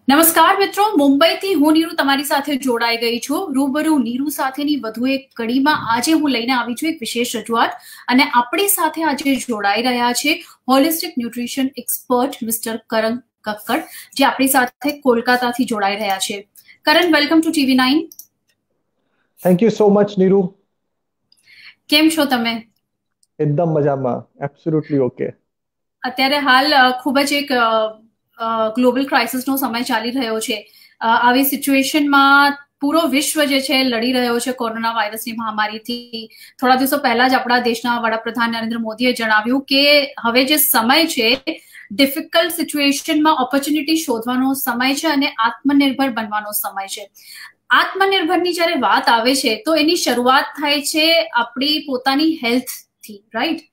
નમસ્કાર મિત્રો, મુંબઈથી હું નીરુ તમારી સાથે જોડાઈ ગઈ છું. રૂબરૂ નીરુ સાથેની વધુ એક કડીમાં આજે હું લઈને આવી છું એક વિશેષ રજૂઆત અને આપણી સાથે આજે જોડાઈ રહ્યા છે holistic nutrition expert mister Karan Kakkad, જે આપણી સાથે કોલકાતાથી જોડાઈ રહ્યા છે. Karan, welcome to TV9. Thank you so much Neeru. કેમ છો તમે? એકદમ મજામાં, એબ્સોલ્યુટલી ઓકે. અત્યારે હાલ ખૂબ જ એક ગ્લોબલ ક્રાઇસિસનો સમય ચાલી રહ્યો છે. આવી સિચ્યુએશનમાં પૂરો વિશ્વ જે છે લડી રહ્યો છે કોરોના વાયરસની મહામારીથી. થોડા દિવસો પહેલા જ આપણા દેશના વડાપ્રધાન નરેન્દ્ર મોદીએ જણાવ્યું કે હવે જે સમય છે ડિફિકલ્ટ સિચ્યુએશનમાં ઓપોર્ચ્યુનિટી શોધવાનો સમય છે અને આત્મનિર્ભર બનવાનો સમય છે. આત્મનિર્ભરની જ્યારે વાત આવે છે તો એની શરૂઆત થાય છે આપણી પોતાની હેલ્થથી, રાઈટ?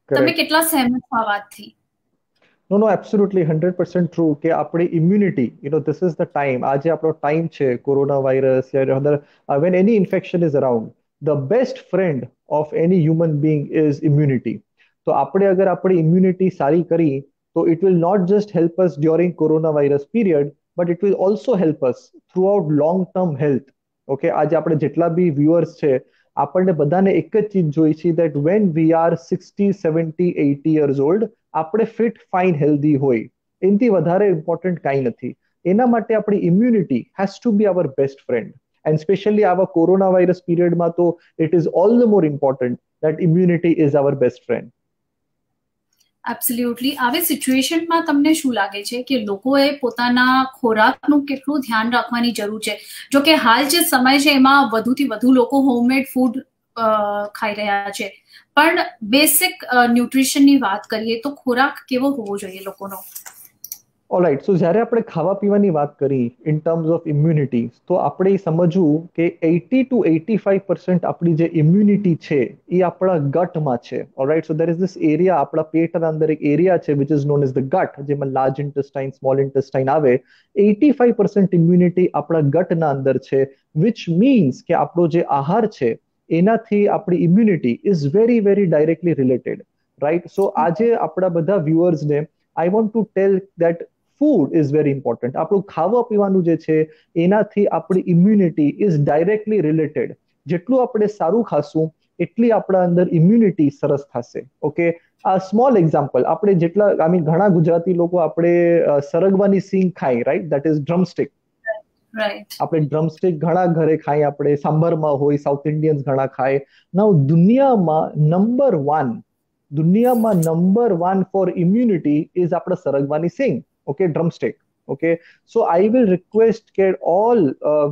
તમે કેટલા સહેમત છો આ વાતથી? No, absolutely 100% true કે આપણી immunity, this is the time. આજે આપણો ટાઈમ છે corona virus yeah other when any infection is around, the best friend of any human being is immunity. તો આપણે અગર આપણી immunity સારી કરી તો it will not just help us during coronavirus period, but it will also help us throughout long term health. Okay, આજે આપણે જેટલા બી viewers છે આપણને બધાને એક જ ચીજ જોઈ છે that when we are 60, 70, 80 years old આપણે ફિટ ફાઇન હેલ્ધી હોય, એનાથી વધારે ઇમ્પોર્ટન્ટ કાંઈ નથી. એના માટે આપણી immunity has to be our best friend, and specially આવા કોરોના વાયરસ પીરિયડમાં તો it is all the more important that immunity is our best friend. Absolutely. આવી સિચ્યુએશનમાં તમને શું લાગે છે કે લોકોએ પોતાના ખોરાકનું કેટલું ધ્યાન રાખવાની જરૂર છે? જો કે હાલ જે સમય છે એમાં વધુથી વધુ લોકો હોમમેડ ફૂડ ખાઈ રહ્યા છે, પણ બેસિક ન્યુટ્રિશનની વાત કરીએ તો ખોરાક કેવો હોવો જોઈએ લોકોનો? ઓલરાઈટ, સો જ્યારે આપણે ખાવા પીવાની વાત કરી ઇન ટર્મ્સ ઓફ ઇમ્યુનિટી, તો આપણે સમજવું કે 80 to 85% આપણી જે ઇમ્યુનિટી છે એ આપણા ગટમાં છે. Alright, so there is this area, આપણા પેટના અંદર એક એરિયા છે which is known as the gut, જેમાં લાર્જ ઇન્ટેસ્ટાઇન, સ્મોલ ઇન્ટેસ્ટાઇન આવે. 85% ઇમ્યુનિટી આપણા ગટના અંદર છે, વિચ મીન્સ કે આપણો જે આહાર છે એનાથી આપણી immunity is very very directly related, right? So આજે આપણા બધા વ્યુઅર્સને I want to tell that food is very important. આપણું ખાવા પીવાનું જે છે એનાથી આપણી ઇમ્યુનિટી ઇઝ ડાયરેક્ટલી રિલેટેડ. જેટલું આપણે સારું ખાશું એટલી આપણા અંદર ઇમ્યુનિટી સરસ થશે. ઓકે, આ સ્મોલ એક્ઝામ્પલ, આપણે જેટલા ઘણા ગુજરાતી લોકો આપણે સરગવાની સિંગ ખાય, રાઈટ? That is drumstick. આપણે ડ્રમસ્ટિક ઘણા ઘરે ખાય, આપણે સાંભરમાં હોય, સાઉથ ઇન્ડિયન્સ ઘણા ખાય. નાઉ દુનિયામાં number one for immunity is આપણા સરગવાની સિંગ. Okay, drumstick. Okay, so I will request all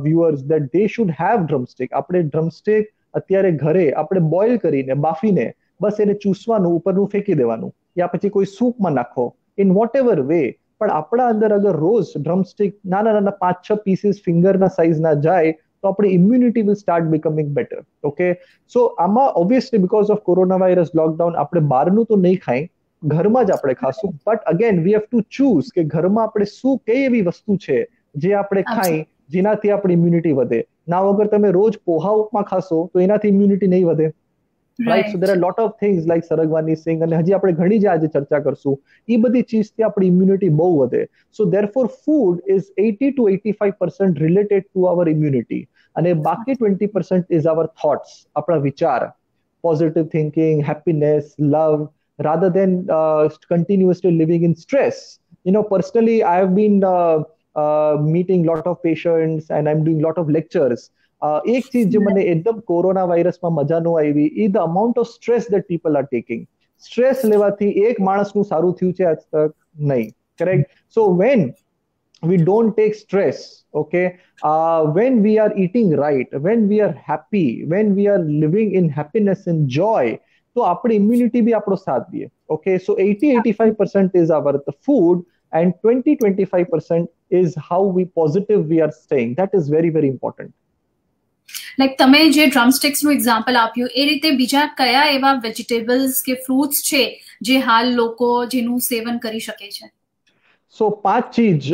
viewers that they should have drumstick. આપણે drumstick અત્યારે ઘરે આપણે બોઇલ કરીને બાફીને બસ એને ચૂસવાનું, ઉપરનું ફેંકી દેવાનું, યા પછી કોઈ સૂપમાં નાખો, ઇન વોટ એવર વે. પણ આપણા અંદર અગર રોજ ડ્રમસ્ટિક નાના નાના 5-6 પીસીસ ફિંગરના સાઇઝના જાય તો આપણી immunity will start becoming better. Okay, so આમાં obviously because of corona virus lockdown આપણે બહારનું તો નહીં ખાઈ, ઘરમાં જ આપણે ખાશું. But again we have to choose કે ઘરમાં આપણે શું, કઈ એવી વસ્તુ છે જે આપણે ખાઈ જેનાથી આપણી ઇમ્યુનિટી વધે. ના અગર તમે રોજ પોહા ઉપમા ખાશો તો એનાથી ઇમ્યુનિટી નહીં વધે, right? So there are lot of things like સરગવાની સિંગ અને હજી આપણે ઘણી જે આજે ચર્ચા કરશું એ બધી ચીજથી આપણી ઇમ્યુનિટી બહુ વધે. So therefore food is 80 to 85% related to our immunity, અને બાકી 20% ઇઝ અવર થોટ્સ, આપણા વિચાર, positive thinking, happiness, love, rather than continuously living in stress. Personally, I have been meeting lot of patients and I'm doing lot of lectures. એક ચીજ જે મને એકદમ corona વાયરસમાં મજા ન આવી એ the amount of stress that people are taking. Stress લેવાથી એક માણસનું સારું થયું છે આજ તક નહીં, correct? So when we don't take stress, okay, when we are eating right, when we are happy, when we are living in happiness and joy, તો આપણી ઇમ્યુનિટી બી આપણો સાથ દે. Okay, so 80-85% is our the food and 20-25% is how we positive we are staying. That is very very important. Like તમે જે ડ્રમસ્ટિક્સનું example આપ્યું એ રીતે બીજા કયા એવા વેજીટેબલ્સ કે ફ્રૂટ્સ છે જે હાલ લોકો જેનું સેવન કરી શકે છે? સો 5 ચીજ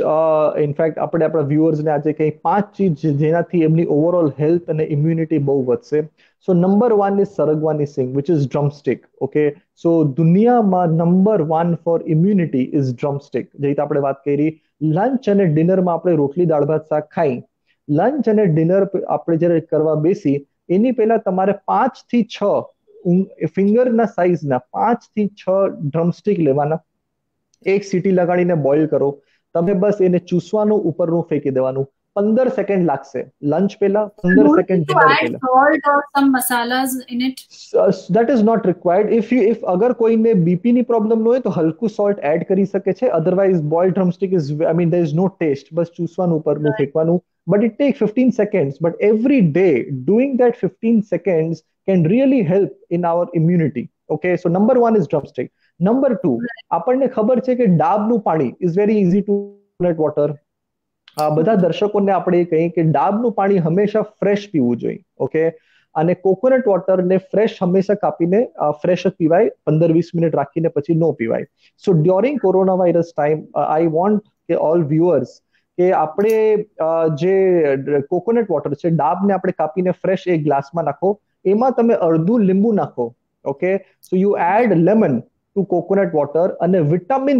ઇનફેક્ટ આપણે આપણા વ્યુઅર્સને આજે કંઈ 5 ચીજ જેનાથી એમની ઓવરઓલ હેલ્થ અને ઇમ્યુનિટી બહુ વધશે. સો નંબર 1 ઇઝ સરગવાની સિંગ which is drumstick. Okay, so દુનિયામાં number 1 for immunity is drumstick. જે રીતે આપણે વાત કરી, લંચ અને ડિનરમાં આપણે રોટલી દાળ ભાત શાક ખાઈ, લંચ અને ડિનર આપણે જ્યારે કરવા બેસી એની પહેલા તમારે 5 થી 6 ફિંગરના સાઇઝના 5 થી 6 ડ્રમસ્ટિક લેવાના, એક સીટી લગાડીને બોઇલ કરો. તમે બસ એને ચૂસવાનું, ઉપરનું ફેંકી દેવાનું. 15 સેકન્ડ લાગશે લંચ પહેલા, 15 સેકન્ડ ડિનર પહેલા. salt or some masalas in it? That is not required. If અગર કોઈને બીપી ની પ્રોબ્લેમ ન હોય તો હલકું સોલ્ટ એડ કરી શકે છે. Otherwise boiled drumstick is, I mean, there is no taste. બસ ચૂસવાનું, ઉપરનું ફેંકવાનું. But it takes 15 seconds. But every day doing that 15 seconds can really help in our immunity. Okay, so number 1 is drumstick. Number 2, આપણને ખબર છે કે ડાબનું પાણી is very easy to coconut water. બધા દર્શકોને આપણે કહીએ કે ડાબનું પાણી હંમેશા ફ્રેશ પીવું જોઈએ. ઓકે, અને કોકોનટ વોટરને ફ્રેશ હંમેશા કાપીને ફ્રેશ જ પીવાય, 15-20 મિનિટ રાખીને પછી ન પીવાય. So during corona virus time I want કે ઓલ વ્યુઅર્સ કે આપણે જે કોકોનટ વોટર છે, ડાબને આપણે કાપીને ફ્રેશ એક ગ્લાસમાં નાખો, એમાં તમે અડધું લીંબુ નાખો. Okay, so you add lemon to coconut water, and vitamin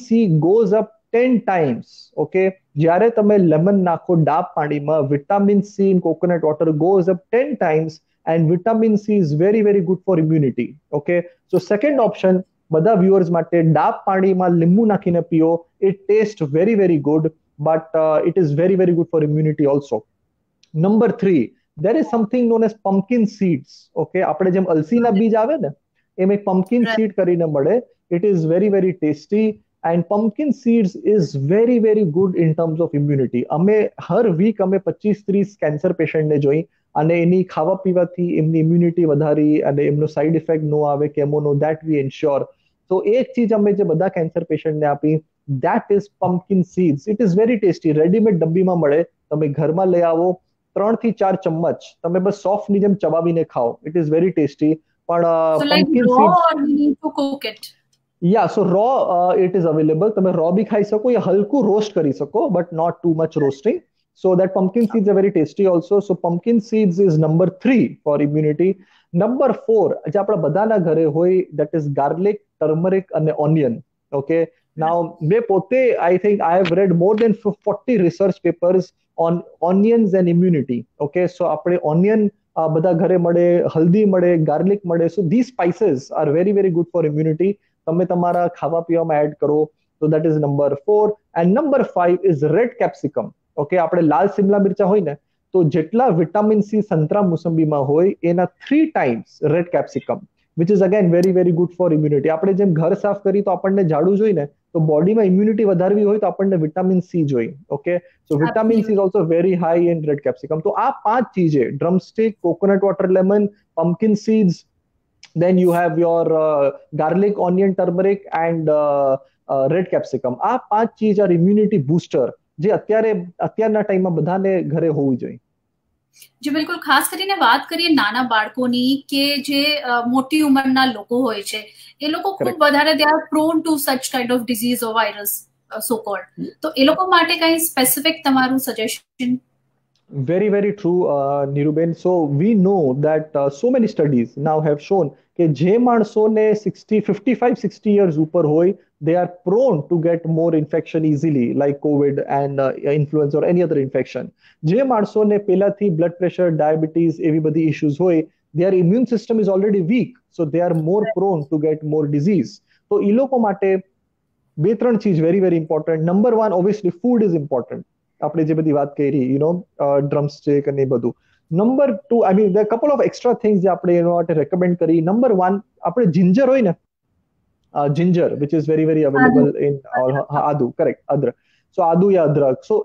C goes up 10 times. Okay, જ્યારે તમે લેમન નાખો ડાબ પાણીમાં, vitamin C in coconut water goes up 10 times, and vitamin C is very very good for immunity. Okay, so second option બધા viewers માટે, ડાબ પાણીમાં લીંબુ નાખીને પીઓ. It tastes very very good, but it is very very good for immunity also. Number 3, there is something known as pumpkin seeds. Okay, આપણે જેમ અલસીના બીજ આવે ને, એમ એક pumpkin seed કરીને મળે. It is very very tasty, and pumpkin seeds is very very good in terms of immunity. અમે હર week અમે 25-30 કેન્સર પેશન્ટને જોઈ, અને એની ખાવા પીવાથી એમની ઇમ્યુનિટી વધારી અને એમનો સાઇડ ઇફેક્ટ નો આવે કેમોનો, that we ensure. તો એક ચીજ અમે જે બધા કેન્સર પેશન્ટને આપી, that is pumpkin seeds. It is very tasty. Readymade ડબ્બીમાં મળે, તમે ઘરમાં લઈ આવો, 3 થી 4 ચમચ તમે બસ સોફ્ટની જેમ ચબાવીને ખાઓ. It is very tasty. But so like raw seeds, or we need to cook it? Yeah, so raw it is available. તમે raw બી ખાઈ શકો, યા હલકું રોસ્ટ કરી શકો, but not too much roasting. So that pumpkin seeds are very tasty also. So pumpkin seeds is number 3 for immunity. Number 4, જે આપણા બધાના ઘરે હોય, that is garlic, turmeric અને onion. Okay, now મેં પોતે I think I have read more than 40 research papers on onions and immunity. Okay, so આપણે onion બધા ઘરે મળે, હલ્દી મળે, ગાર્લિક મળે. સો these spices are very very good for immunity. તમે તમારા ખાવા પીવામાં એડ કરો. So that is number 4. And number 5 is red capsicum. Okay, આપણે લાલ સિમલા મિરચા હોય ને, તો જેટલા વિટામિન સી સંતરા મોસંબીમાં હોય એના 3 times red capsicum, which is again very very good for immunity. આપણે જેમ ઘર સાફ કરી તો આપણને ઝાડુ જોઈએ ને, તો બોડીમાં ઇમ્યુનિટી વધારવી હોય તો આપણને વિટામિન સી જોઈએ. Okay, so vitamin C is also very high in red capsicum. તો આ 5 ચીજે, drumstick, coconut water, lemon, pumpkin seeds, then you have your garlic, onion, turmeric and red capsicum. આ 5 ચીજ આર ઇમ્યુનિટી બૂસ્ટર, જે અત્યારના ટાઈમમાં બધાને ઘરે હોવું જોઈએ. જે બિલકુલ, ખાસ કરીને વાત કરીએ નાના બાળકોની, કે જે મોટી ઉંમરના લોકો હોય છે, એ લોકો ખૂબ વધારે they are prone to such kind of disease or virus so called. તો એ લોકો માટે કઈ સ્પેસિફિક તમારું suggestion? Very very true, Niruben. So we know that so many studies now have shown કે જે માણસોને 55-60 years ઉપર હોય, they are prone to get more infection easily, like COVID and influenza or any other infection. જે માણસોને પહેલાથી blood pressure, diabetes એવી બધી issues હોય, their immune system is already weak, so they are more prone to get more disease. તો એ લોકો માટે 2-3 ચીજ very very important. Number 1, obviously food is important. આપણે જે બધી વાત કરી, ડ્રમસ્ટિક અને એ બધું. Number 2, I mean, there are a couple of extra things જે આપણે એના માટે રેકમેન્ડ કરી. Number 1, આપણે જિંજર હોય ને, ginger, which is very very available in adu, correct, adrak. So adu ya adrak. So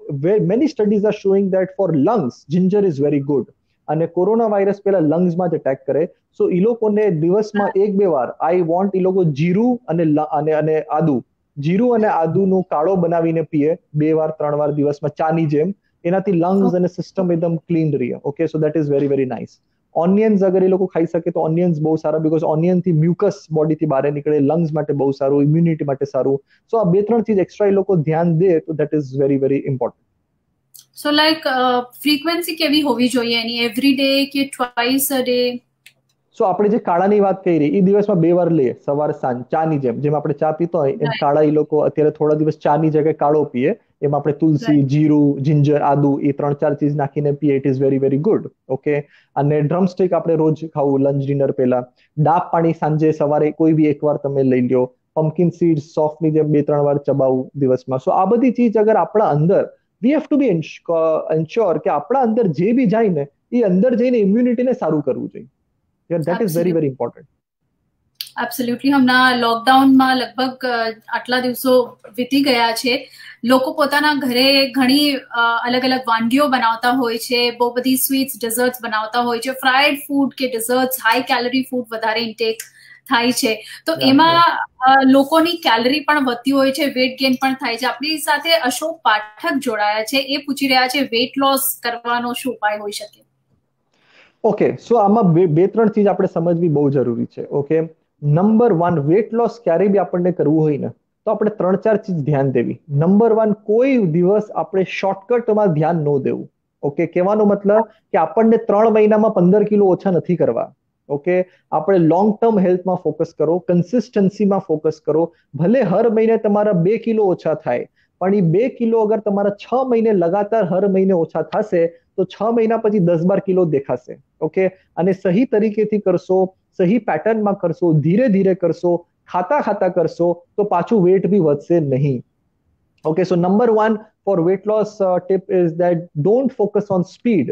many studies are showing that for lungs ginger is very good. અને corona virus પેલા લંગ્સમાં જ attack કરે. સો એ લોકોને દિવસમાં 1-2 વાર I want એ લોકો જીરું અને આદુ, જીરું અને આદુનો કાળો બનાવીને પીએ 2 વાર 3 વાર દિવસમાં, ચાની જેમ. એનાથી લંગ્સ અને સિસ્ટમ એકદમ ક્લીન રહે. Okay, so that is very very nice. Onions અગર એ લોકો ખાઈ શકે તો ઓનિયન્સ બહુ સારા, બીકોઝ ઓનિયન થી મ્યુકસ બોડીથી બહાર નીકળે, લંગ્સ માટે બહુ સારું, ઇમ્યુનિટી માટે સારું. સો આ 2-3 ચીજ એક્સ્ટ્રા એ લોકો ધ્યાન દે તો that is very very important. So like frequency કેવી હોવી જોઈએ એની, એવરી ડે કે ટ્વાઇસ અ ડે? સો આપણે જે કાળાની વાત કરી એ દિવસમાં 2 વાર લઈએ, સવાર સાંજ, ચાની જેમ આપણે ચા પીતો હોય એમ કાળા એ લોકો અત્યારે થોડા દિવસ ચાની જગ્યાએ કાળો પીએ. એમાં આપણે તુલસી, જીરું, જિંજર, આદુ એ 3-4 ચીજ નાખીને પીએ. It is very very good. Okay. અને ડ્રમસ્ટિક આપણે રોજ ખાવું લંચ ડિનર પહેલા. ડાબ પાણી સાંજે સવારે કોઈ બી એકવાર તમે લઈ લ્યો. પમ્પકિન સીડ સોફ્ટની જેમ 2-3 વાર ચબાવવું દિવસમાં. સો આ બધી ચીજ અગર આપણા અંદર, we have to be ensure કે આપણા અંદર જે બી જાય ને એ અંદર જઈને ઇમ્યુનિટીને સારું કરવું જોઈએ. That is very very important. Absolutely. હમણાં લોકડાઉનમાં લગભગ આટલા દિવસો વીતી ગયા છે, લોકો પોતાના ઘરે ઘણી અલગ અલગ વાનગીઓ બનાવતા હોય છે, બહુ બધી સ્વીટ્સ, ડેઝર્ટ્સ બનાવતા હોય છે. ફ્રાઈડ ફૂડ કે ડેઝર્ટ્સ, હાઈ કેલરી ફૂડ વધારે ઇન્ટેક થાય છે, તો એમાં લોકોની કેલરી પણ વધતી હોય છે, વેટ ગેઇન પણ થાય છે. આપણી સાથે અશોક પાઠક જોડાયા છે, એ પૂછી રહ્યા છે વેટ લોસ કરવાનો શું ઉપાય હોઈ શકે? ઓકે. સો આમાં 2-3 ચીજ આપણે સમજવી બહુ જરૂરી છે. ઓકે. નંબર 1, વેટ લોસ ક્યારે બી આપણને કરવું હોય ને તો આપણે 3-4 ચીજ ધ્યાન દેવી. નંબર 1, કોઈ દિવસ આપણે શોર્ટકટમાં ધ્યાન ન દેવું. ઓકે. કહેવાનો મતલબ કે આપણને 3 મહિનામાં 15 કિલો ઓછા નથી કરવા. ઓકે. આપણે લોંગ ટર્મ હેલ્થમાં ફોકસ કરો, કન્સિસ્ટન્સીમાં ફોકસ કરો. ભલે હર મહિને તમારા 2 કિલો ઓછા થાય, પણ એ 2 કિલો અગર તમારા 6 મહિને લગાતાર હર મહિને ઓછા થશે તો 6 મહિના પછી 10-12 કિલો દેખાશે. ઓકે. અને સહી તરીકેથી કરશો, સહી પેટર્નમાં કરશો, ધીરે ધીરે કરશો, ખાતા ખાતા કરશો તો પાછું વેટ બી વધશે નહીં. Okay, so number 1 for weight loss tip is that don't focus on speed,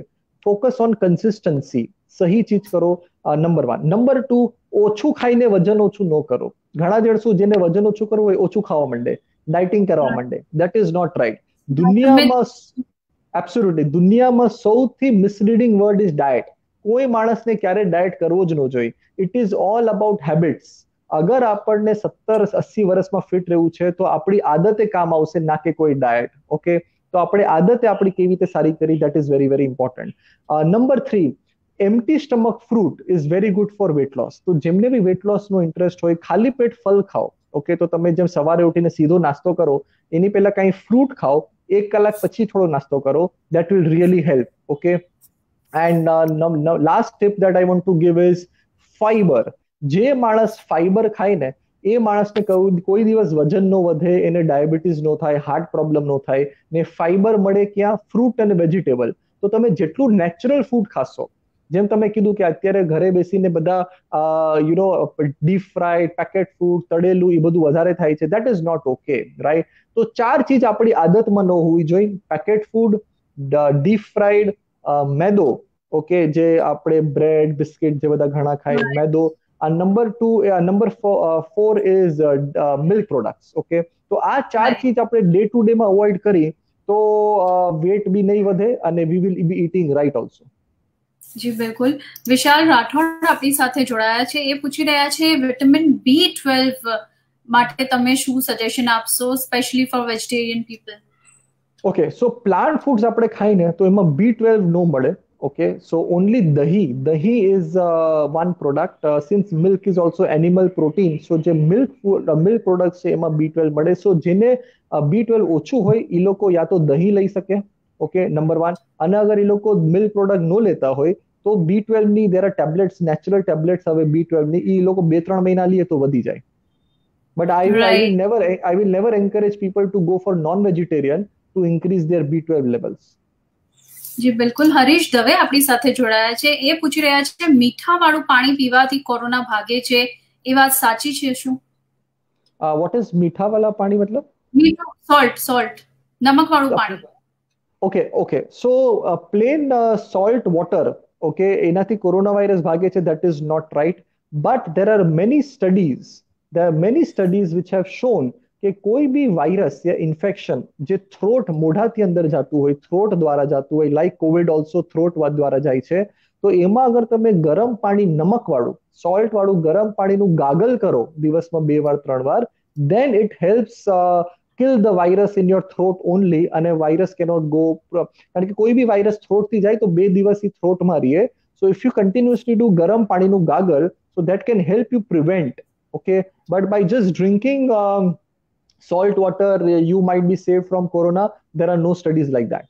focus on consistency. સહી ચીજ કરો. નંબર 1. નંબર 2, ઓછું ખાઈને વજન ઓછું ન કરો. ઘણા જણ શું, જેને વજન ઓછું કરવું હોય ઓછું ખાવા માંડે, ડાયટિંગ કરવા માંડે. That is not right. દુનિયામાં એબ્સોલ્યુટલી દુનિયામાં સૌથી મિસલીડિંગ વર્ડ ઇઝ ડાયટ. કોઈ માણસને ક્યારે ડાયટ કરવો જ ન જોઈએ. It is all about habits. અગર આપણને 70-80 વર્ષમાં ફિટ રહેવું છે તો આપણી આદતે કામ આવશે, ના કે કોઈ ડાયટ. ઓકે. તો આપણે આદતે આપણી કેવી રીતે સારી કરી, that is very very important. Number 3, empty stomach fruit is very good for weight loss. તો જેમને બી વેટ લોસનો ઇન્ટરેસ્ટ હોય, ખાલી પેટ ફળ ખાઓ. ઓકે. તો તમે જેમ સવારે ઉઠીને સીધો નાસ્તો કરો એની પહેલા કંઈ ફ્રૂટ ખાઓ, 1 કલાક પછી થોડો નાસ્તો કરો. That will really help. Okay. And last tip that I want two give is fibre. જે માણસ ફાઈબર ખાય ને એ માણસને કોઈ દિવસ વજન ન વધે, એને ડાયાબિટીસ ન થાય, હાર્ટ પ્રોબ્લેમ ન થાય. ને ફાઈબર મળે ક્યાં? ફ્રૂટ અને વેજીટેબલ. તો તમે જેટલું નેચરલ ફૂડ ખાશો, જેમ તમે કીધું કે અત્યારે ઘરે બેસીને બધા ડીપ ફ્રાઈડ, પેકેટ ફૂડ, તળેલું એ બધું વધારે થાય છે. That is not okay, right? તો 4 ચીજ આપણી આદતમાં ન હોવી જોઈએ. પેકેટ ફૂડ, ડીપ ફ્રાઈડ, મેદો, ઓકે, જે આપણે બ્રેડ, બિસ્કિટ જે બધા ઘણા ખાય, મેદો. Number 2, number 4 is milk products. Okay. તો આ 4 ચીજ આપણે ડે ટુ ડે માં અવોઇડ કરી તો વેટ બી નહીં વધે અને we will be eating right also. જી બિલકુલ. વિશાલ રાઠોડ આપણી સાથે જોડાયા છે, એ પૂછી રહ્યા છે વિટામિન B12 માટે તમે શું સજેશન આપશો, specially four vegetarian people? Okay. સો પ્લાન્ટ ફૂડ્સ આપણે ખાઈને તો એમાં B12 ન મળે. ઓકે. સો ઓનલી દહીં is one product, since milk is also animal protein. સો જે મિલ્ક પ્રોડક્ટ છે એમાં B12 મળે. સો જેને B12 ઓછું હોય એ લોકો યા તો દહીં લઈ શકે. ઓકે. નંબર 1. અને અગર એ લોકો મિલ્ક પ્રોડક્ટ ન લેતા હોય તો B12 ની there are tablets, natural tablets હવે B12 ની, એ લોકો 2-3 મહિના લઈએ તો વધી જાય. But I will never encourage people to go for non-vegetarian to increase their B12 levels. જી બિલકુલ. હરીશ દવે આપણી સાથે જોડાયા છે, એ પૂછી રહ્યા છે મીઠા વાળું પાણી પીવાથી કોરોના ભાગે છે, એ વાત સાચી છે શું? What is મીઠા વાળા પાણી મતલબ? મીઠું, સોલ્ટ, નમક વાળું પાણી. Okay. So plain salt water, okay, એનાથી કોરોના વાયરસ ભાગે છે, that is not right. But there are many studies which have shown કે કોઈ બી વાયરસ યા ઇન્ફેક્શન જે થ્રોટ, મોઢાથી અંદર જતું હોય, થ્રોટ દ્વારા જતું હોય, લાઈક કોવિડ ઓલ્સો થ્રોટ દ્વારા જાય છે, તો એમાં અગર તમે ગરમ પાણી, નમક વાળું, સોલ્ટ વાળું ગરમ પાણીનું ગાગલ કરો દિવસમાં 2 વાર 3 વાર, then it helps kill the virus in your throat only. અને વાયરસ cannot go, કારણ કે કોઈ બી વાયરસ થ્રોટ થી જાય તો 2 દિવસ થ્રોટમાં રહે. So if you continuously do garam pani nu gargle, so that can help you prevent. Okay, but by just drinking salt water, you might be saved from corona. There are no studies like that.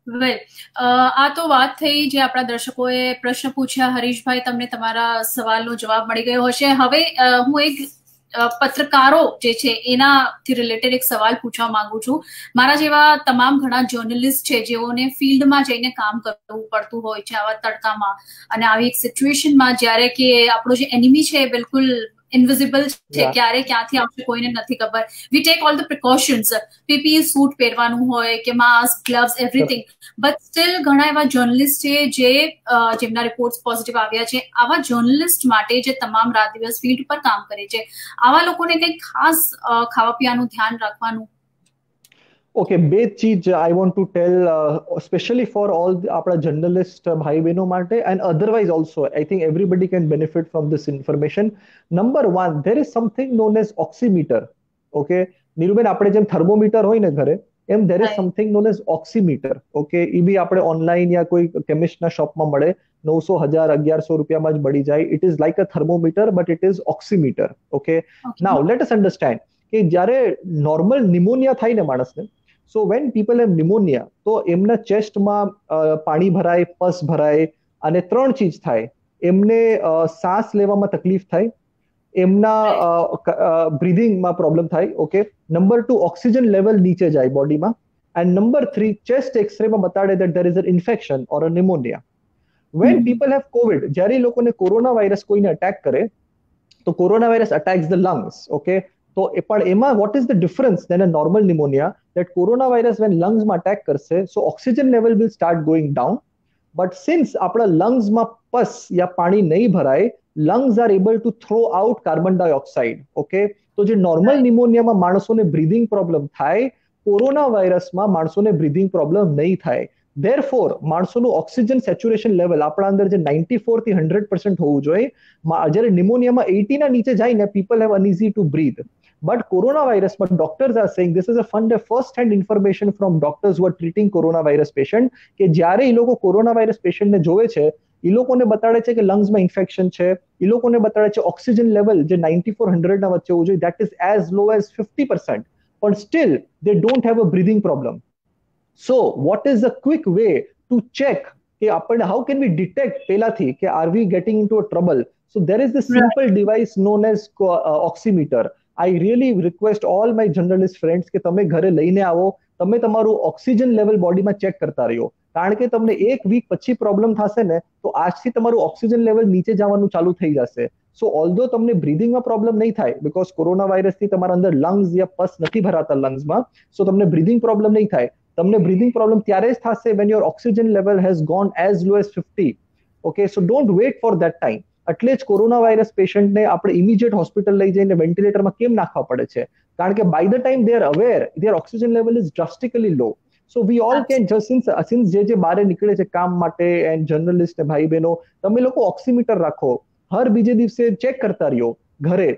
વેલ, આ તો વાત થઈ જે આપણા દર્શકોએ પ્રશ્ન પૂછ્યા. હરીશભાઈ, તમને તમારા સવાલનો જવાબ મળી ગયો હશે. હવે હું એક પત્રકારો જે છે એનાથી રિલેટેડ એક સવાલ પૂછવા માંગુ છું. મારા જેવા તમામ ઘણા જર્નલિસ્ટ છે જેઓને ફિલ્ડમાં જઈને કામ કરવું પડતું હોય છે આવા તડકામાં, અને આવી એક સિચ્યુએશનમાં જ્યારે કે આપણો જે એનિમી છે એ બિલકુલ ઇનવિઝિબલ છે, ક્યારે ક્યાંથી આવશે કોઈને નથી ખબર. We take all the precautions, PPE suit પહેરવાનું હોય કે mask, gloves, everything, but still ઘણા એવા જર્નલિસ્ટ છે જેમના રિપોર્ટ્સ પોઝિટિવ આવ્યા છે. આવા જર્નલિસ્ટ માટે જે તમામ રાત દિવસ ફિલ્ડ પર કામ કરે છે, આવા લોકોને કંઈક ખાસ ખાવા પીવાનું ધ્યાન રાખવાનું? Okay, બે ચીજ I want to tell, especially for all આપણા journalist ભાઈ બહેનો માટે, and otherwise also I think everybody can benefit from this information. Number one, there is something known as oximeter. Okay, Niruben, આપણે જેમ thermometer હોય ને ઘરે, એમ there is something known as oximeter. Okay, એ બી આપણે ઓનલાઈન યા કોઈ કેમિસ્ટના શોપમાં મળે, 900, 1000, 1100 રૂપિયામાં જ મળી જાય. It is like a thermometer, but it is oximeter. Okay, now let us understand કે જ્યારે નોર્મલ નિમોનિયા થાય ને માણસને, so when people have pneumonia, તો એમના ચેસ્ટમાં પાણી ભરાય, પસ ભરાય, અને ત્રણ ચીજ થાય. એમને શ્વાસ લેવામાં તકલીફ થાય, એમના બ્રીધિંગમાં પ્રોબ્લેમ થાય. ઓકે, નંબર 2, ઓક્સિજન લેવલ નીચે જાય બોડીમાં, એન્ડ નંબર 3, ચેસ્ટ એક્સરેમાં બતાડે that there is an infection or a pneumonia. When people have COVID, જ્યારે એ લોકોને કોરોના વાયરસ કોઈને અટેક કરે, તો corona virus attacks the lungs. Okay, તો પણ એમાં what is the difference than a normal pneumonia? That coronavirus when lungs માં attack કરશે, so oxygen level will start going down, but since આપણા lungs માં પસ યા પાણી નહીં ભરાય, lungs are able to throw out carbon dioxide. Okay, તો જે normal pneumonia માં માણસોને breathing problem થાય, કોરોના વાયરસમાં માણસોને breathing problem નહીં થાય. Therefore, માણસોનું ઓક્સિજન સેચ્યુરેશન લેવલ આપણા અંદર જે 94 થી 100% હોવું જોઈએ, જ્યારે નિમોનિયામાં 80 ના નીચે જાય ને, people have uneasy to breathe. But coronavirus, but doctors are saying, this is a first-hand information from doctors who are treating coronavirus patient, કે જ્યારે એ લોકો coronavirus patient ને જોવે છે, એ લોકોને બતાડે છે કે લંગ્સમાં ઇન્ફેક્શન છે, એ લોકોને બતાડે છે ઓક્સિજન લેવલ જે 94-100 ના વચ્ચે હોવું જોઈએ, that is as low as 50%, but still they don't have a breathing problem. So what is a quick way to check કે આપણે, how can we detect પહેલાથી કે are we getting into a trouble? So there is this simple device known as oximeter. I really request all my journalist friends કે તમે ઘરે લઈને આવો, તમે તમારું ઓક્સિજન લેવલ બોડીમાં ચેક કરતા રહ્યો, કારણ કે તમને એક વીક પછી પ્રોબ્લેમ થશે ને, તો આજથી તમારું ઓક્સિજન લેવલ નીચે જવાનું ચાલુ થઈ જશે. સો ઓલ્ધો તમને બ્રીધિંગમાં પ્રોબ્લેમ નહીં થાય, બીકોઝ કોરોના વાયરસથી તમારા અંદર લંગ્સ યા પસ નથી ભરાતા લંગ્સમાં, સો તમને બ્રીધિંગ પ્રોબ્લેમ નહીં થાય. તમને બ્રીધિંગ પ્રોબ્લેમ ત્યારે જ થશે when your oxygen level has gone as low as 50. Okay, so don't wait for that time. એટલે જ કોરોના વાયરસ પેશન્ટને આપણે ઇમિડિયેટ હોસ્પિટલ લઈ જઈને વેન્ટિલેટરમાં કેમ નાખવા પડે છે? કારણ કે by the time they are aware, their oxygen level is drastically low. So we all can just since જે બહાર નીકળે છે કામ માટે એન્ડ જર્નલિસ્ટ ને ભાઈ બહેનો, તમે લોકો ઓક્સિમીટર રાખો, હર બીજે દિવસે ચેક કરતા રહ્યો ઘરે.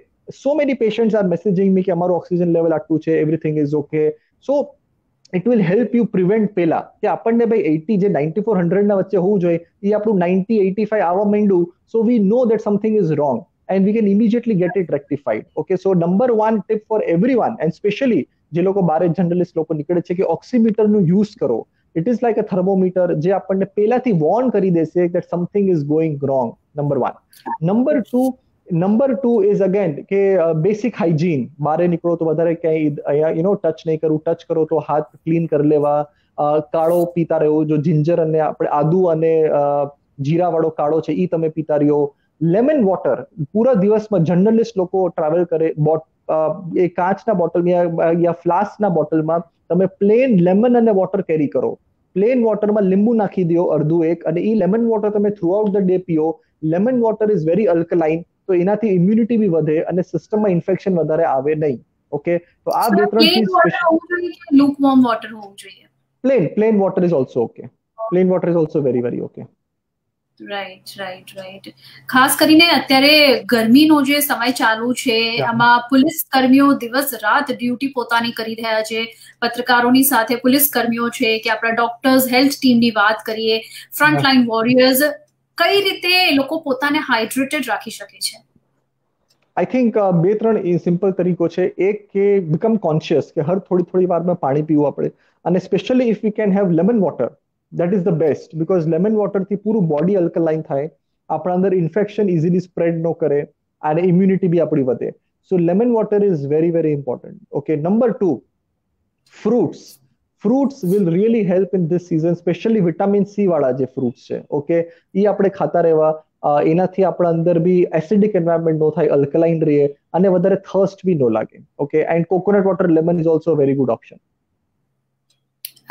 So many patients are messaging me કે અમારું ઓક્સિજન લેવલ આટલું છે, everything is okay. So it will help you prevent પેલા કે આપણને ભાઈ 80 જે 94-100 ના વચ્ચે હોવું જોઈએ, એ આપણું 90-85 આવવા માંડ્યું, so we know that something is wrong and we can immediately get it rectified. Okay, so number one tip for everyone, and especially જે લોકો બારે જર્નલિસ્ટ લોકો નીકળે છે, કે ઓક્સિમીટરનું યુઝ કરો. It is like a thermometer જે આપણને પહેલાથી વોર્ન કરી દેશે that something is going wrong. Number one. Number two is again કે બેસિક હાઇજીન. બારે નીકળો તો વધારે ક્યાંય ટચ નહીં કરવું, ટચ કરો તો હાથ ક્લીન કરી લેવા, કાળો પીતા રહ્યો, જો જિંજર અને આપણે આદુ અને જીરા વાળો કાળો છે એ તમે પીતા રહ્યો. લેમન વોટર પૂરા દિવસમાં જર્નલિસ્ટ લોકો ટ્રાવેલ કરે, એ કાચના બોટલ યા ફ્લાસ્કના બોટલમાં તમે પ્લેન લેમન અને વોટર કેરી કરો. પ્લેન વોટરમાં લીંબુ નાખી દો અડધું એક, અને એ લેમન વોટર તમે થ્રુ આઉટ ધ ડે પીઓ. Lemon water is very alkaline, તો એનાથી ઇમ્યુનિટી બી વધે અને સિસ્ટમમાં ઇન્ફેક્શન વધારે આવે નહીં. ઓકે, તો આ બે ત્રણ ચીજ. lukewarm water હોવું જોઈએ. plain water is also okay. Plain water is also very very okay. Right. ખાસ કરીને અત્યારે ગરમીનો જે સમય ચાલુ છે, આમાં પોલીસ કર્મીઓ દિવસ રાત ડ્યુટી પોતાની કરી રહ્યા છે. પત્રકારોની સાથે પોલીસ કર્મીઓ છે, કે આપણા ડોક્ટર્સ, હેલ્થ ટીમની વાત કરીએ, ફ્રન્ટલાઇન વોરિયર્સ, કઈ રીતે લોકો પોતાને હાઇડ્રેટેડ રાખી શકે છે? આઈ થિંક બે ત્રણ સિમ્પલ તરીકો છે. એક કે બીકમ કોન્શિયસ કે હર થોડી વારમાં પાણી પીવું આપણે, અને specially if we can have lemon water, that is the best, because lemon વોટરથી પૂરું બોડી અલ્કલાઇન થાય, આપણા અંદર ઇન્ફેક્શન ઇઝીલી સ્પ્રેડ ન કરે અને ઇમ્યુનિટી બી આપણી વધે. So lemon water is very very important. Okay, number 2, fruits. Fruits will really help in this season, specially vitamin C વાળા જે ફ્રૂટ્સ છે, ઓકે, એ આપણે ખાતા રહેવા. એનાથી આપણા અંદર બી એસિડિક એન્વાયરમેન્ટ ન થાય, અલ્કલાઇન રહે અને વધારે થર્સ્ટ બી ન લાગે. Okay, and coconut water, lemon is also very good option.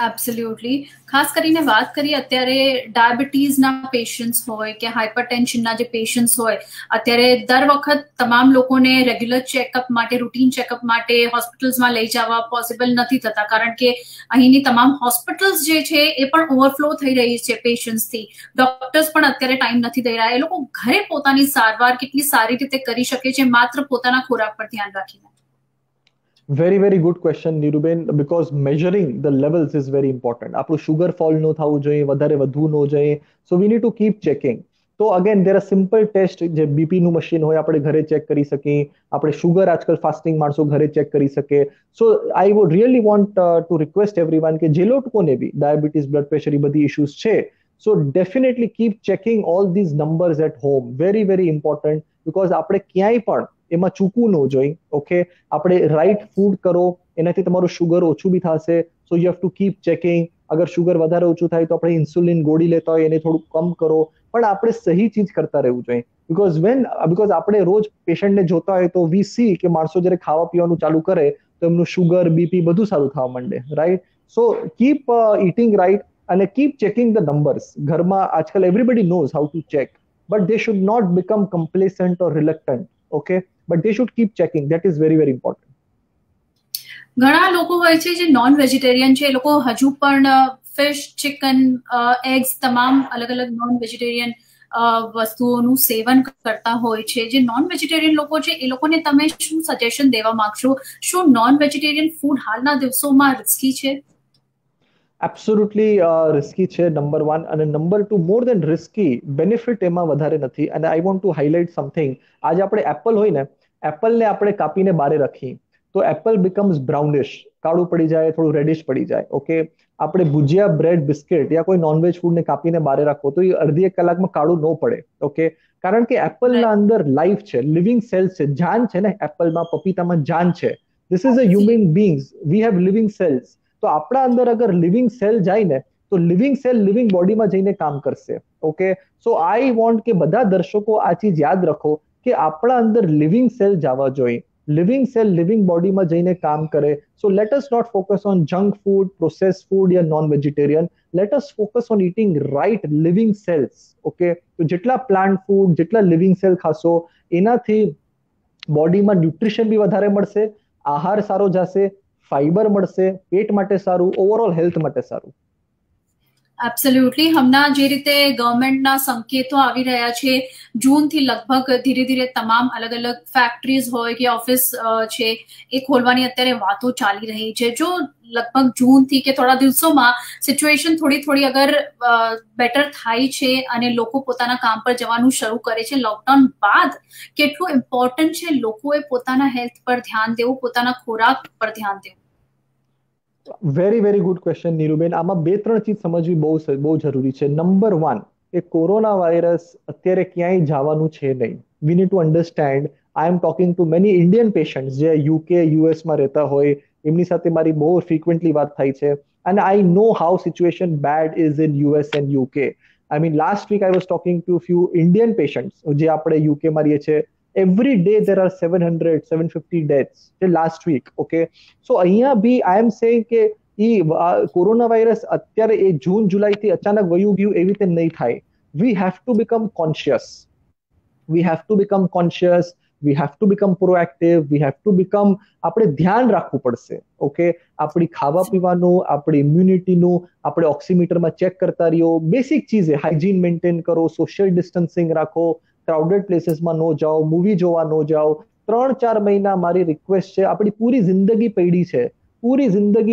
Absolutely. ખાસ કરીને વાત કરીએ અત્યારે ડાયાબિટીઝના પેશન્ટ્સ હોય કે હાઇપરટેન્શનના જે પેશન્ટ્સ હોય, અત્યારે દર વખત તમામ લોકોને રેગ્યુલર ચેકઅપ માટે, રૂટીન ચેકઅપ માટે હોસ્પિટલ્સમાં લઈ જવા પોસિબલ નથી થતા, કારણ કે અહીંની તમામ હોસ્પિટલ્સ જે છે એ પણ ઓવરફ્લો થઈ રહી છે પેશન્ટ્સથી. ડોક્ટર્સ પણ અત્યારે ટાઈમ નથી દઈ રહ્યા. એ લોકો ઘરે પોતાની સારવાર કેટલી સારી રીતે કરી શકે છે માત્ર પોતાના ખોરાક પર ધ્યાન રાખીને? Very very good question Niruben, because measuring the levels is very important. આપણું શુગર ફોલ ન થવું જોઈએ, વધારે વધવું ન જોઈએ. So we need to keep checking. તો again there are simple test, જે બીપીનું મશીન હોય આપણે ઘરે ચેક કરી શકીએ. આપણે શુગર આજકાલ ફાસ્ટિંગ માણસો ઘરે ચેક કરી શકે. So I would really want to request everyone કે જે લોકોને બી ડાયાબિટીસ, બ્લડ પ્રેશર, એ બધી ઇશ્યુઝ છે, so definitely keep checking all these numbers at home. Very very important, because આપણે ક્યાંય પણ એમાં ચૂકવું ન જોઈએ. ઓકે, આપણે રાઈટ ફૂડ કરો, એનાથી તમારું શુગર ઓછું બી થશે. So you have to keep checking. અગર શુગર વધારે ઓછું થાય તો આપણે ઇન્સ્યુલિન ગોળી લેતા હોય એને થોડું કમ કરો, પણ આપણે સહી ચીજ કરતા રહેવું જોઈએ. બીકોઝ આપણે રોજ પેશન્ટને જોતા હોય તો વી સી કે માણસો જ્યારે ખાવા પીવાનું ચાલુ કરે તો એમનું શુગર, બીપી બધું સારું થવા માંડે, right? So keep eating right અને કીપ ચેકિંગ ધ નંબર્સ. ઘરમાં આજકાલ everybody knows how to check, but they should not become complacent or reluctant. Okay, but they should keep checking. That is very very important. ઘણા લોકો હોય છે જે non vegetarian છે, એ લોકો હજુ પણ ફિશ, ચિકન, એગ્સ, તમામ અલગ અલગ નોન વેજીટેરિયન વસ્તુઓનું સેવન કરતા હોય છે. જે નોન વેજીટેરિયન લોકો છે એ લોકોને તમે શું સજેશન દેવા માંગશો? શું નોન વેજીટેરિયન ફૂડ હાલના દિવસોમાં રિસ્કી છે? એબ્સોલ્યુટલી રિસ્કી છે, નંબર 1. અને નંબર 2, મોર દેન રિસ્કી, બેનિફિટ એમાં વધારે નથી. અને આઈ વોન્ટ ટુ હાઇલાઇટ સમથિંગ. આજે આપણે એપલ હોય ને, એપલને આપણે કાપીને બારે રાખીએ તો એપલ બીકમ્સ બ્રાઉનિશ, કાળું પડી જાય, થોડું રેડિશ પડી જાય. ઓકે, આપણે ભુજિયા, બ્રેડ, બિસ્કિટ યા કોઈ નોનવેજ ફૂડને કાપીને બારે રાખો તો એ અડધી 1 કલાકમાં કાળું ન પડે. ઓકે, કારણ કે એપલના અંદર લાઈફ છે, લિવિંગ સેલ્સ છે, જાન છે ને એપલમાં, પપીતામાં જાન છે. This is a human beings, we have living cells. તો આપણા અંદર અગર લિવિંગ સેલ જાય ને તો લિવિંગ સેલ લિવિંગ બોડીમાં જઈને કામ કરશે. ઓકે, સો આઈ વોન્ટ કે બધા દર્શકો આ ચીજ યાદ રાખો કે આપણા અંદર લિવિંગ સેલ જવા જોઈએ. લિવિંગ સેલ લિવિંગ બોડીમાં જઈને કામ કરે. So let us not focus on junk food, process food યા non vegetarian. Let us focus on eating right living cells. Okay, તો જેટલા પ્લાન્ટ ફૂડ, જેટલા લિવિંગ સેલ ખાશો એનાથી બોડીમાં ન્યુટ્રિશન બી વધારે મળશે, આહાર સારો જશે, ફાઈબર મળશે, પેટ માટે સારું, ઓવરઓલ હેલ્થ માટે સારું. એબ્સોલ્યુટલી. હમણાં જે રીતે ગવર્મેન્ટના સંકેતો આવી રહ્યા છે, જૂનથી લગભગ ધીરે ધીરે તમામ અલગ અલગ ફેક્ટરીઝ હોય કે ઓફિસ છે એ ખોલવાની અત્યારે વાતો ચાલી રહી છે. જો લગભગ જૂનથી કે થોડા દિવસોમાં સિચ્યુએશન થોડી અગર બેટર થાય છે અને લોકો પોતાના કામ પર જવાનું શરૂ કરે છે લોકડાઉન બાદ, કેટલું ઇમ્પોર્ટન્ટ છે લોકોએ પોતાના હેલ્થ પર ધ્યાન દેવું, પોતાના ખોરાક પર ધ્યાન દેવું? Very very good question Niruben. આમાં 2-3 ચીજ સમજવી બહુ જરૂરી છે. નંબર 1, એ કોરોના વાયરસ અત્યારે ક્યાંય જવાનું છે નહીં. વી need to understand. I am talking too many Indian patients જે યુકે, યુએસમાં રહેતા હોય, એમની સાથે મારી બહુ ફ્રીક્વન્ટલી વાત થાય છે. અને I know how situation bad is in US and UK. I mean last week I was talking to few Indian patients જે આપણે યુકેમાં રહીએ છીએ. Every day there are 700-750 deaths till last week. Okay, so અહીંયા બી I am saying કે corona virus અત્યારે એ જૂન જુલાઈથી અચાનક વયું ગયું એવી રીતે નહીં થાય. We have to become conscious. We have to become conscious. We have to become proactive. We have to become, આપણે ધ્યાન રાખવું પડશે. ઓકે, આપણી ખાવા પીવાનું, આપણી ઇમ્યુનિટીનું આપણે ઓક્સીમીટરમાં ચેક કરતા રહ્યો. બેસિક ચીઝ હાઇજીન મેન્ટેન કરો, સોશિયલ ડિસ્ટન્સિંગ રાખો, ક્રાઉડેડ પ્લેસીસમાં ન જાઓ, મૂવી જોવા ન જાઓ. 3-4 મહિના મારી રિક્વેસ્ટ છે. આપણી પૂરી જિંદગી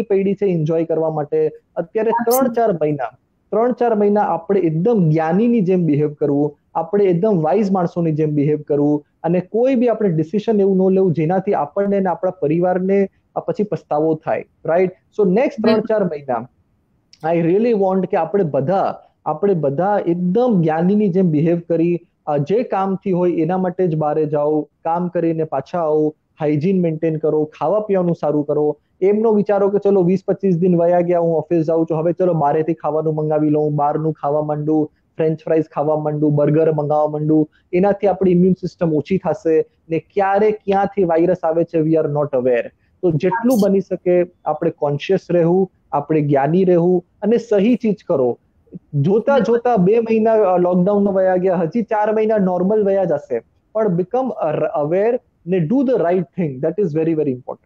પડી છે, એન્જોય કરવા માટે. અત્યારે 3-4 મહિના 3-4 મહિના આપણે એકદમ જ્ઞાનીની જેમ બિહેવ કરવું, આપણે એકદમ વાઇઝ માણસોની જેમ બિહેવ કરવું, અને કોઈ બી આપણે ડિસિઝન એવું ન લેવું જેનાથી આપણને અને આપણા પરિવારને પછી પસ્તાવો થાય, રાઈટ? સો નેક્સ્ટ 3-4 મહિના આઈ રિયલી વોન્ટ કે આપણે બધા એકદમ જ્ઞાનીની જેમ બિહેવ કરી, જે કામથી હોય એના માટે જ બહાર જાઓ, કામ કરીને પાછા આવો, હાઇજીન મેન્ટેન કરો, ખાવા પીવાનું સારું કરો. એમનો વિચારો કે ચલો 20-25 દિન વયા ગયા, હું ઓફિસ જાઉં છું, હવે ચલો બહારેથી ખાવાનું મંગાવી લઉં, બહારનું ખાવા માંડું, ફ્રેન્ચ ફ્રાઈઝ ખાવા માંડું, બર્ગર મંગાવવા માંડું. એનાથી આપણી ઇમ્યુન સિસ્ટમ ઓછી થશે ને ક્યારે ક્યાંથી વાયરસ આવે છે વી આર નોટ અવેર. તો જેટલું બની શકે આપણે કોન્શિયસ રહેવું, આપણે જ્ઞાની રહેવું અને સહી ચીજ કરો. જોતા જોતા 2 મહિના લોકડાઉન વયા ગયા, હજી 4 મહિના નોર્મલ વયા જશે, પણ બીકમ અવેર ને do the right thing. That is very very important.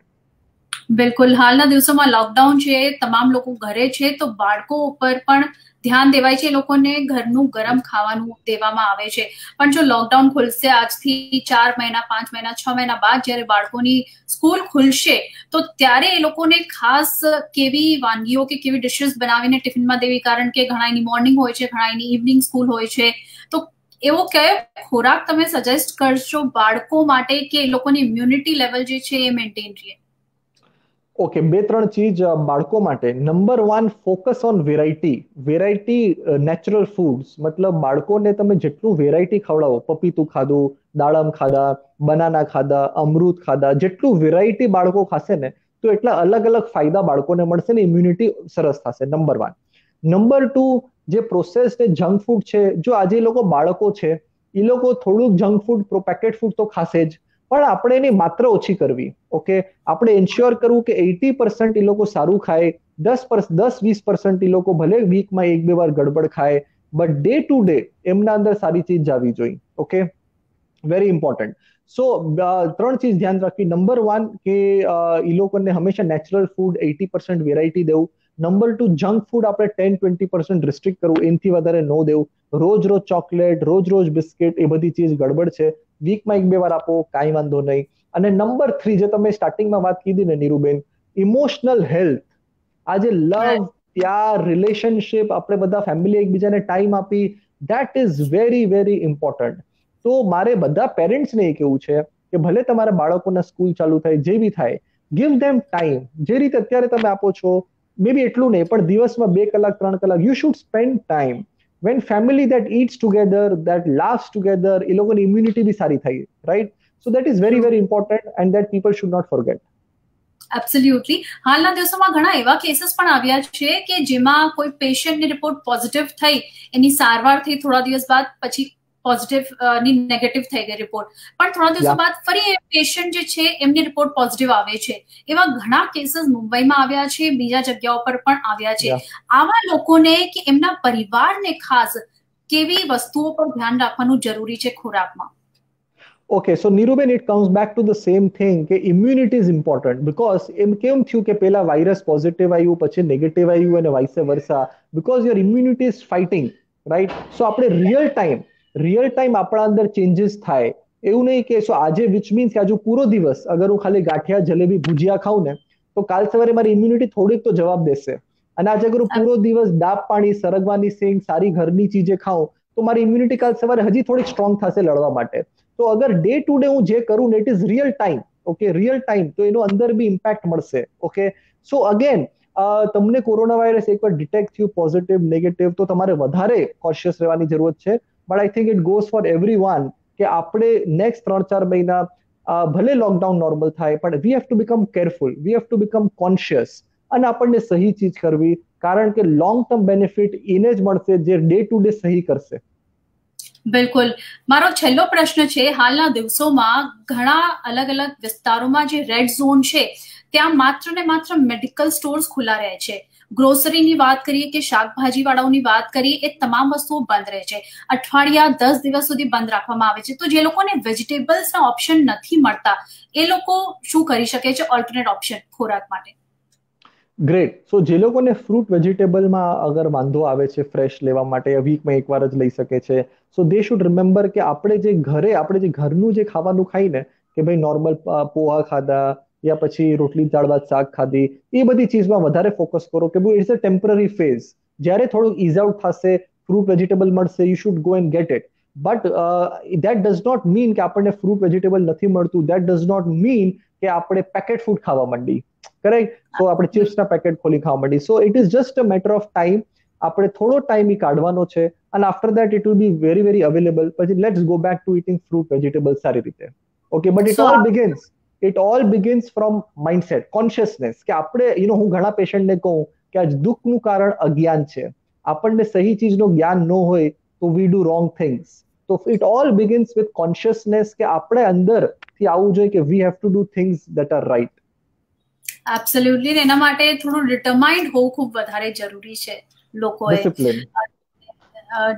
બિલકુલ, હાલના દિવસોમાં લોકડાઉન છે, તમામ લોકો ઘરે છે, તો બાળકો ઉપર પણ ધ્યાન દેવાય છે, એ લોકોને ઘરનું ગરમ ખાવાનું દેવામાં આવે છે. પણ જો લોકડાઉન ખુલશે આજથી 4 મહિના, 5 મહિના, 6 મહિના બાદ જ્યારે બાળકોની સ્કૂલ ખુલશે, તો ત્યારે એ લોકોને ખાસ કેવી વાનગીઓ કે કેવી ડિશિસ બનાવીને ટિફિનમાં દેવી, કારણ કે ઘણાની મોર્નિંગ હોય છે, ઘણાની ઇવનિંગ સ્કૂલ હોય છે. તો એવો કયો ખોરાક તમે સજેસ્ટ કરશો બાળકો માટે કે એ લોકોની ઇમ્યુનિટી લેવલ જે છે એ મેન્ટેન રહે? ઓકે, 2-3 ચીજ બાળકો માટે. Number 1, focus on variety natural foods. મતલબ બાળકોને તમે જેટલું વેરાયટી ખવડાવો, પપીતું ખાધું, દાડમ ખાધા, બનાના ખાધા, અમૃત ખાધા, જેટલું વેરાયટી બાળકો ખાશે ને તો એટલા અલગ અલગ ફાયદા બાળકોને મળશે ને ઇમ્યુનિટી સરસ થશે. નંબર 1. નંબર 2, જે પ્રોસેસ્ડ જંક ફૂડ છે, જો આજે એ લોકો બાળકો છે, એ લોકો થોડુંક જંક ફૂડ, પેકેટ ફૂડ તો ખાશે જ, પણ આપણે એની માત્રા ઓછી કરવી. ઓકે, આપણે એન્શ્યોર કરવું કે 80% એ લોકો સારું ખાય, 10-20% એ લોકો ભલે વીકમાં 1-2 વાર ગડબડ ખાય, બટ ડે ટુ ડે એમના અંદર સારી ચીજ આવી જોઈએ. Okay, very important. સો 3 ચીજ ધ્યાન રાખવી. નંબર 1 કે એ લોકોને હંમેશા નેચરલ ફૂડ 80% વેરાયટી દેવું. નંબર 2, જંક ફૂડ આપણે 10-20% રિસ્ટ્રિક્ટ કરવું, એનાથી વધારે ન દેવું. રોજ રોજ ચોકલેટ, રોજ બિસ્કિટ, એ બધી ચીજ ગડબડ છે. વીકમાં 1-2 વાર આપો, કાંઈ વાંધો નહીં. અને નંબર 3, જે તમે સ્ટાર્ટિંગમાં વાત કીધી ને નીરુબેન, ઇમોશનલ હેલ્થ. આજે લવ, પ્યાર, રિલેશનશિપ, આપણે બધા ફેમિલી એકબીજાને ટાઈમ આપી, that is very very important. તો મારે બધા પેરેન્ટ્સને એ કેવું છે કે ભલે તમારા બાળકોના સ્કૂલ ચાલુ થાય, જે બી થાય, ગીવ ધેમ ટાઈમ. જે રીતે અત્યારે તમે આપો છો, મે બી એટલું નહીં, પણ દિવસમાં 2 કલાક 3 કલાક you should spend time. when family that eats together, that laughs together, એ લોકોની ઇમ્યુનિટી બી સારી થાય, right? So that is very very important and that people should not forget. Absolutely. હાલના દિવસોમાં ઘણા એવા કેસીસ પણ આવ્યા છે કે જેમાં કોઈ પેશન્ટની રિપોર્ટ પોઝિટિવ થઈ, એની સારવાર થઈ, થોડા દિવસ બાદ પછી પોઝિટિવ ની નેગેટિવ થઈ ગઈ રિપોર્ટ, પણ થોડા દિવસો બાદ ફરી એ પેશન્ટ જે છે એમની રિપોર્ટ પોઝિટિવ આવે છે. એવા ઘણા કેસીસ મુંબઈમાં આવ્યા છે, બીજા જગ્યાઓ પર પણ આવ્યા છે. આવા લોકોને કે એમના પરિવારને ખાસ કેવી વસ્તુઓ પર ધ્યાન રાખવાનું જરૂરી છે ખોરાકમાં? Okay, so Niruben, it comes back to the same thing કે immunity is important, because એમ કેમ થયું કે પેલા વાયરસ પોઝિટિવ આવ્યું, પછી નેગેટિવ આવ્યું અને vice versa, because your immunity is fighting, right? So આપણે રિયલ ટાઈમ આપણા અંદર ચેન્જીસ થાય. એવું નહીં કે આજે, વિચ મીન્સ કે આજુ પૂરો દિવસ અગર હું ખાલી ગાંઠિયા, જલેબી, ભુજિયા ખાઉં ને તો કાલ સવારે મારી ઇમ્યુનિટી થોડીક તો જવાબ દેશે. અને આજે અગર હું પૂરો દિવસ દાબ પાણી, સરગવાની સિંગ, સારી ઘરની ચીજે ખાઉં તો મારી ઇમ્યુનિટી કાલ સવારે હજી થોડીક સ્ટ્રોંગ થશે લડવા માટે. તો અગર ડે ટુ ડે હું જે કરું ને it is real time, okay, real time, તો એનો અંદર બી ઇમ્પેક્ટ મળશે. ઓકે, સો અગેન તમને કોરોના વાયરસ એકવાર ડિટેક્ટ થયું પોઝિટિવ નેગેટિવ, તો તમારે વધારે કોશિયસ રહેવાની જરૂરત છે. But I think it goes four everyone કે આપણે નેક્સ્ટ 3-4 મહિના ભલે લોકડાઉન નોર્મલ થાય, પણ વી have to become careful, V have to become conscious, અને આપણને સહી ચીજ કરવી, કારણ કે લોંગ ટર્મ બેનિફિટ એને જ મળશે જે ડે ટુ ડે સહી કરશે. બિલકુલ. મારો છેલ્લો પ્રશ્ન છે, હાલના દિવસોમાં ઘણા અલગ અલગ વિસ્તારોમાં જે રેડ ઝોન છે ત્યાં માત્ર ને માત્ર મેડિકલ સ્ટોર્સ ખુલ્લા રહે છે. ગ્રોસરીની વાત કરીએ કે શાકભાજી વાળાઓની વાત કરીએ, એ તમામ વસ્તુઓ બંધ રહે છે. અઠવાડિયા 10 દિવસ સુધી બંધ રાખવામાં આવે છે. તો જે લોકોને વેજીટેબલ્સના ઓપ્શન નથી મળતા, એ લોકો શું કરી શકે છે ઓલ્ટરનેટ ઓપ્શન ખોરાક માટે? ગ્રેટ. સો જે લોકોને ફ્રૂટ વેજીટેબલમાં અગર વાંધો આવે છે ફ્રેશ લેવા માટે, વીકમાં એકવાર જ લઈ શકે છે, સો દે શુડ રિમેમ્બર કે આપણે જે ઘરનું જે ખાવાનું ખાઈને, કે ભાઈ નોર્મલ પોહા ખાધા યા પછી રોટલી દાળ ભાત શાક ખાધી, એ બધી ચીજમાં વધારે ફોકસ કરો કે ભાઈ ઇટ્સ અ ટેમ્પરરી ફેઝ. જ્યારે થોડું ઇઝ આઉટ થશે, ફ્રૂટ વેજીટેબલ મળશે, you should go and get it. But that does not mean કે આપણને ફ્રૂટ વેજીટેબલ નથી મળતું. દેટ ડઝ નોટ મીન કે આપણે પેકેટ ફૂડ ખાવા માંડી. કરેક્ટ? સો આપણે ચિપ્સના પેકેટ ખોલી ખાવા માંડી. So it is just a matter of time. આપણે થોડો ટાઈમ કાઢવાનો છે અને after that it will be very very available. પછી let's go back to eating fruit vegetable સારી રીતે. Okay, but it all begins from mindset, consciousness. કે આપણે હું ઘણા પેશન્ટને કહું કે આજ દુઃખનું કારણ અજ્ઞાન છે. આપણને સહી ચીજનું જ્ઞાન ન હોય તો વી ડુ રોંગ થિંગ્સ. તો it all begins with consciousness કે આપણે અંદરથી આવવું જોઈએ કે we have to do things that are right. Absolutely. એના માટે થોડું ડિટરમાઇન્ડ હોવું ખૂબ વધારે જરૂરી છે. લોકોએ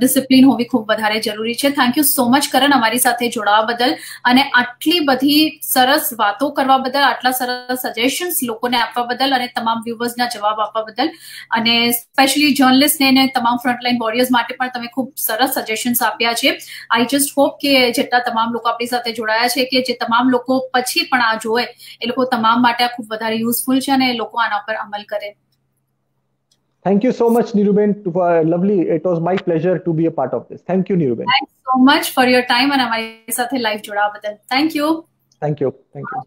ડિસિપ્લિન હોવી ખૂબ વધારે જરૂરી છે. થેન્ક યુ સો મચ કરણ, અમારી સાથે જોડાવા બદલ અને આટલી બધી સરસ વાતો કરવા બદલ, આટલા સરસ સજેશન્સ લોકોને આપવા બદલ અને તમામ વ્યુઅર્સના જવાબ આપવા બદલ, અને સ્પેશિયલી જર્નલિસ્ટને અને તમામ ફ્રન્ટલાઇન વોરિયર્સ માટે પણ તમે ખૂબ સરસ સજેશન્સ આપ્યા છે. આઈ જસ્ટ હોપ કે જેટલા તમામ લોકો આપણી સાથે જોડાયા છે, કે જે તમામ લોકો પછી પણ આ જોવે, એ લોકો તમામ માટે આ ખૂબ વધારે યુઝફુલ છે અને લોકો આના પર અમલ કરે. Thank you so much, Niruben. Lovely. It was my pleasure to be a part of this. Thank you, Niruben. Thanks so much for your time and અમારી સાથે લાઈવ જોડાવા બદલ. Thank you. Thank you. Thank you.